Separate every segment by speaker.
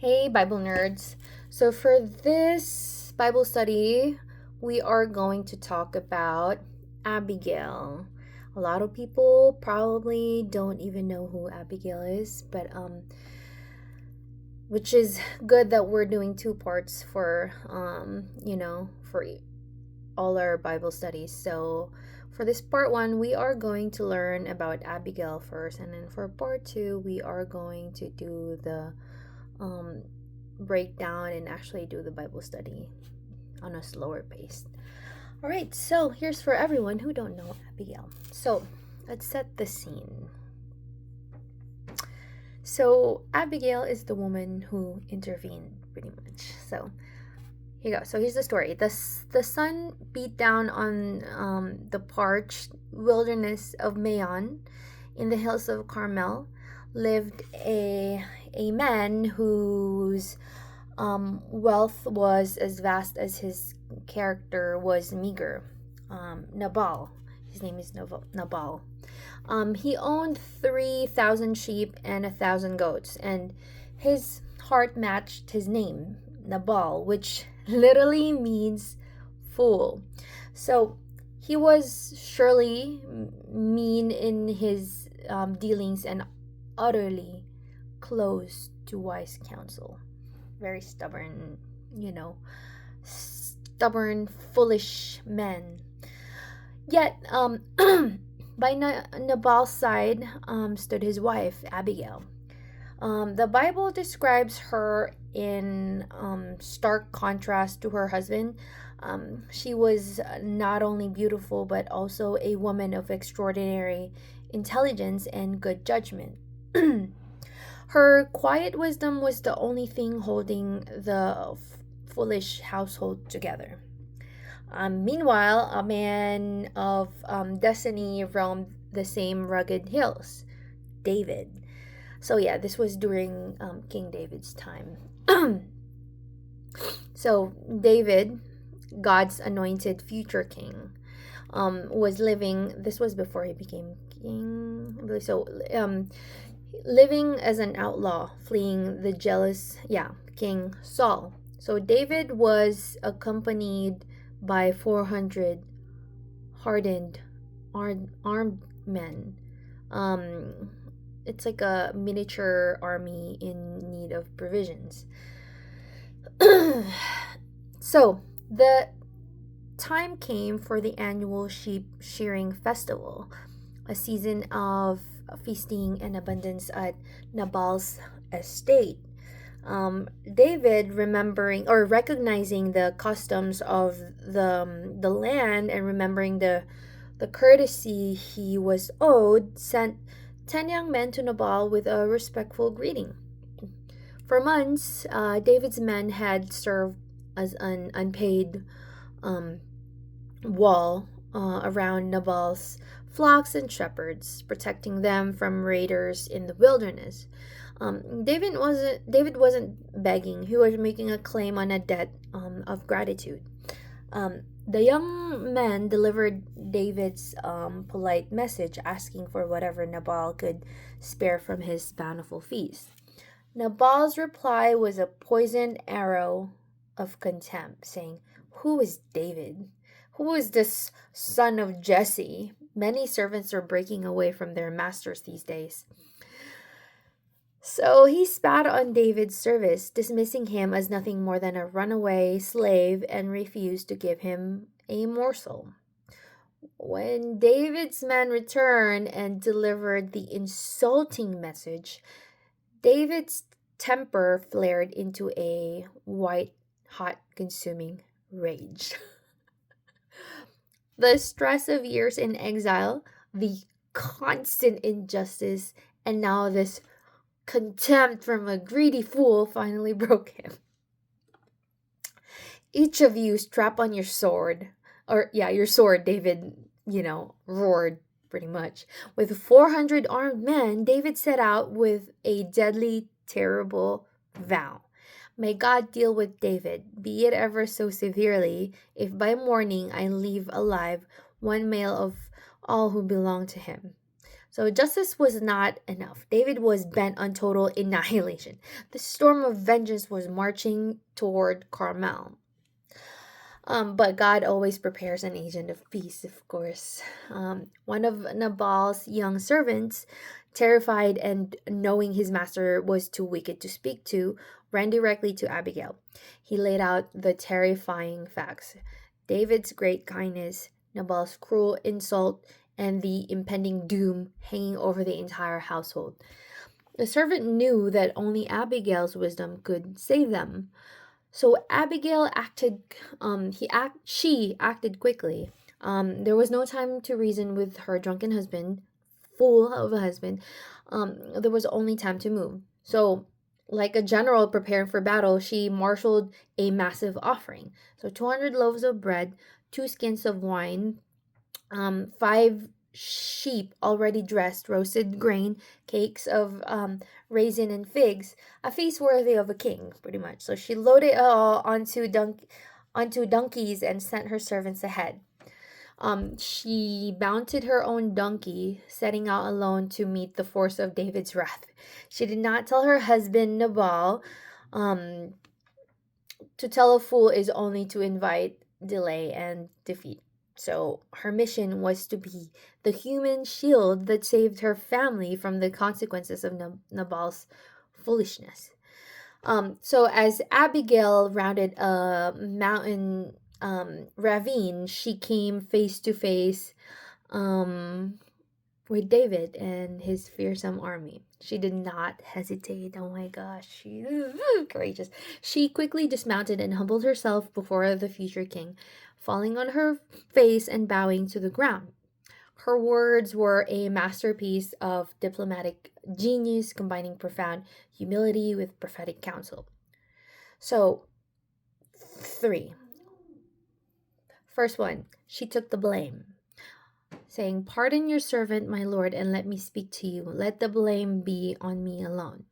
Speaker 1: Hey, Bible nerds. So, for this Bible study, we are going to talk about Abigail. A lot of people probably don't even know who Abigail is, but which is good that we're doing two parts for all our Bible studies. So, for this part 1, we are going to learn about Abigail first, and then for part 2, we are going to do the um, break down and actually do the Bible study on a slower pace. All right, so here's for everyone who don't know Abigail. So let's set the scene. So Abigail is the woman who intervened, pretty much. So here you go. So here's the story. The sun beat down on the parched wilderness of Maon in the hills of Carmel. Lived a man whose wealth was as vast as his character was meager. Nabal. His name is Nabal. He owned 3,000 sheep and 1,000 goats, and his heart matched his name, Nabal, which literally means fool. So he was surely mean in his dealings and utterly close to wise counsel. Very stubborn, stubborn, foolish men. Yet, by Nabal's side stood his wife, Abigail. The Bible describes her in stark contrast to her husband. She was not only beautiful, but also a woman of extraordinary intelligence and good judgment. Her quiet wisdom was the only thing holding the foolish household together. Meanwhile, a man of destiny roamed the same rugged hills, David. So, yeah, this was during King David's time. So, David, God's anointed future king, was living, this was before he became king. So, living as an outlaw, fleeing the jealous, King Saul. So David was accompanied by 400 hardened armed men. It's like a miniature army in need of provisions. So the time came for the annual sheep shearing festival, a season of feasting and abundance at Nabal's estate. David, remembering or recognizing the customs of the land and remembering the courtesy he was owed, sent 10 young men to Nabal with a respectful greeting. For months, David's men had served as an unpaid wall around Nabal's flocks and shepherds, protecting them from raiders in the wilderness. David wasn't begging; he was making a claim on a debt of gratitude. The young men delivered David's polite message, asking for whatever Nabal could spare from his bountiful feast. Nabal's reply was a poisoned arrow of contempt, saying, "Who is David? Who is this son of Jesse? Many servants are breaking away from their masters these days." So he spat on David's service, dismissing him as nothing more than a runaway slave, and refused to give him a morsel. When David's men returned and delivered the insulting message, David's temper flared into a white hot consuming rage. The stress of years in exile, the constant injustice, and now this contempt from a greedy fool finally broke him. "Each of you strap on your sword." Your sword, David, roared pretty much. With 400 armed men, David set out with a deadly, terrible vow. "May God deal with David, be it ever so severely, if by morning I leave alive one male of all who belong to him." So justice was not enough. David was bent on total annihilation. The storm of vengeance was marching toward Carmel. But God always prepares an agent of peace, of course. One of Nabal's young servants, terrified and knowing his master was too wicked to speak to, ran directly to Abigail. He laid out the terrifying facts: David's great kindness, Nabal's cruel insult, and the impending doom hanging over the entire household. The servant knew that only Abigail's wisdom could save them. So Abigail acted she acted quickly. There was no time to reason with her drunken husband, fool of a husband. There was only time to move. So, like a general preparing for battle, she marshaled a massive offering. So 200 loaves of bread, 2 skins of wine, 5 sheep already dressed, roasted grain, cakes of raisin and figs, a feast worthy of a king, pretty much. So she loaded it all onto donkeys and sent her servants ahead. She mounted her own donkey, setting out alone to meet the force of David's wrath. She did not tell her husband Nabal. To tell a fool is only to invite delay and defeat. So her mission was to be the human shield that saved her family from the consequences of Nabal's foolishness. So as Abigail rounded a mountain ravine, she came face to face with David and his fearsome army. She did not hesitate. Oh my gosh, she courageous. She quickly dismounted and humbled herself before the future king, falling on her face and bowing to the ground. Her words were a masterpiece of diplomatic genius, combining profound humility with prophetic counsel. So, 3. First one, she took the blame, saying, "Pardon your servant, my lord, and let me speak to you. Let the blame be on me alone."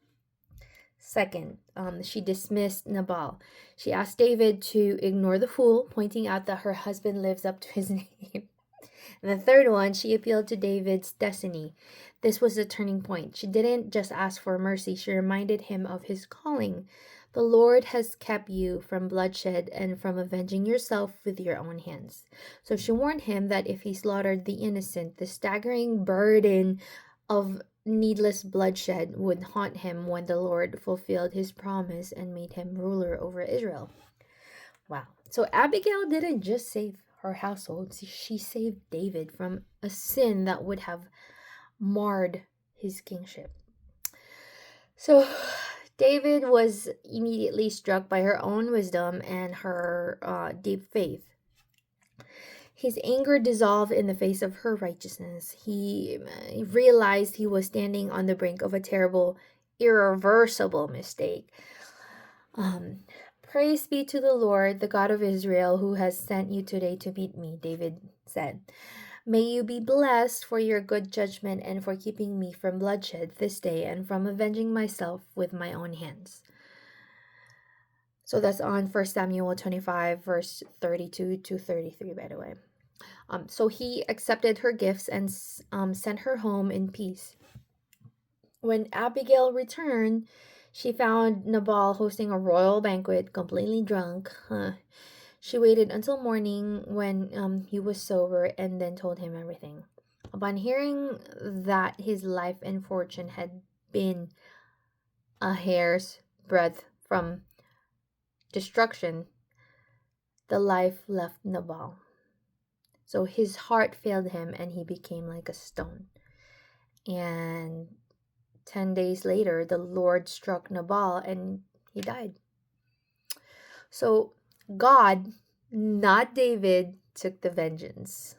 Speaker 1: Second, she dismissed Nabal. She asked David to ignore the fool, pointing out that her husband lives up to his name. And the third one, she appealed to David's destiny. This was the turning point. She didn't just ask for mercy, she reminded him of his calling. The Lord has kept you from bloodshed and from avenging yourself with your own hands. So she warned him that if he slaughtered the innocent, the staggering burden of needless bloodshed would haunt him when the Lord fulfilled his promise and made him ruler over Israel. Wow. So Abigail didn't just save her household, she saved David from a sin that would have marred his kingship. So David was immediately struck by her own wisdom and her deep faith. His anger dissolved in the face of her righteousness. He realized he was standing on the brink of a terrible, irreversible mistake. "Praise be to the Lord, the God of Israel, who has sent you today to meet me," David said. "May you be blessed for your good judgment and for keeping me from bloodshed this day and from avenging myself with my own hands." So that's on 1 Samuel 25, verse 32 to 33, by the way. So he accepted her gifts and sent her home in peace. When Abigail returned, she found Nabal hosting a royal banquet, completely drunk. She waited until morning when he was sober and then told him everything. Upon hearing that his life and fortune had been a hair's breadth from destruction, the life left Nabal. So his heart failed him and he became like a stone. And 10 days later, the Lord struck Nabal and he died. So God, not David, took the vengeance.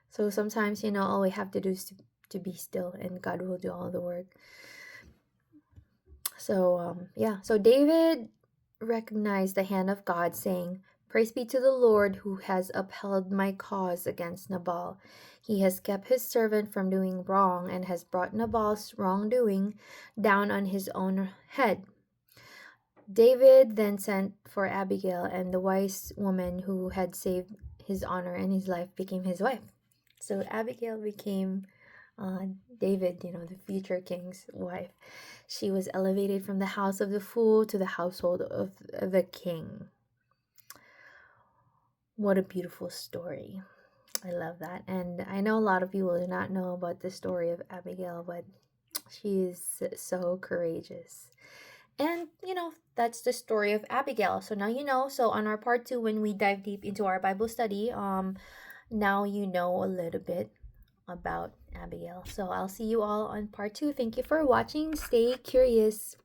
Speaker 1: So sometimes, all we have to do is to be still and God will do all the work. So, So David recognized the hand of God, saying, "Praise be to the Lord who has upheld my cause against Nabal. He has kept his servant from doing wrong and has brought Nabal's wrongdoing down on his own head." David then sent for Abigail, and the wise woman who had saved his honor and his life became his wife. So Abigail became David, the future king's wife. She was elevated from the house of the fool to the household of the king. What a beautiful story. I love that. And I know a lot of people do not know about the story of Abigail, but she is so courageous. And, that's the story of Abigail. So now you know. So on our part two, when we dive deep into our Bible study, now you know a little bit about Abigail. So I'll see you all on part two. Thank you for watching. Stay curious.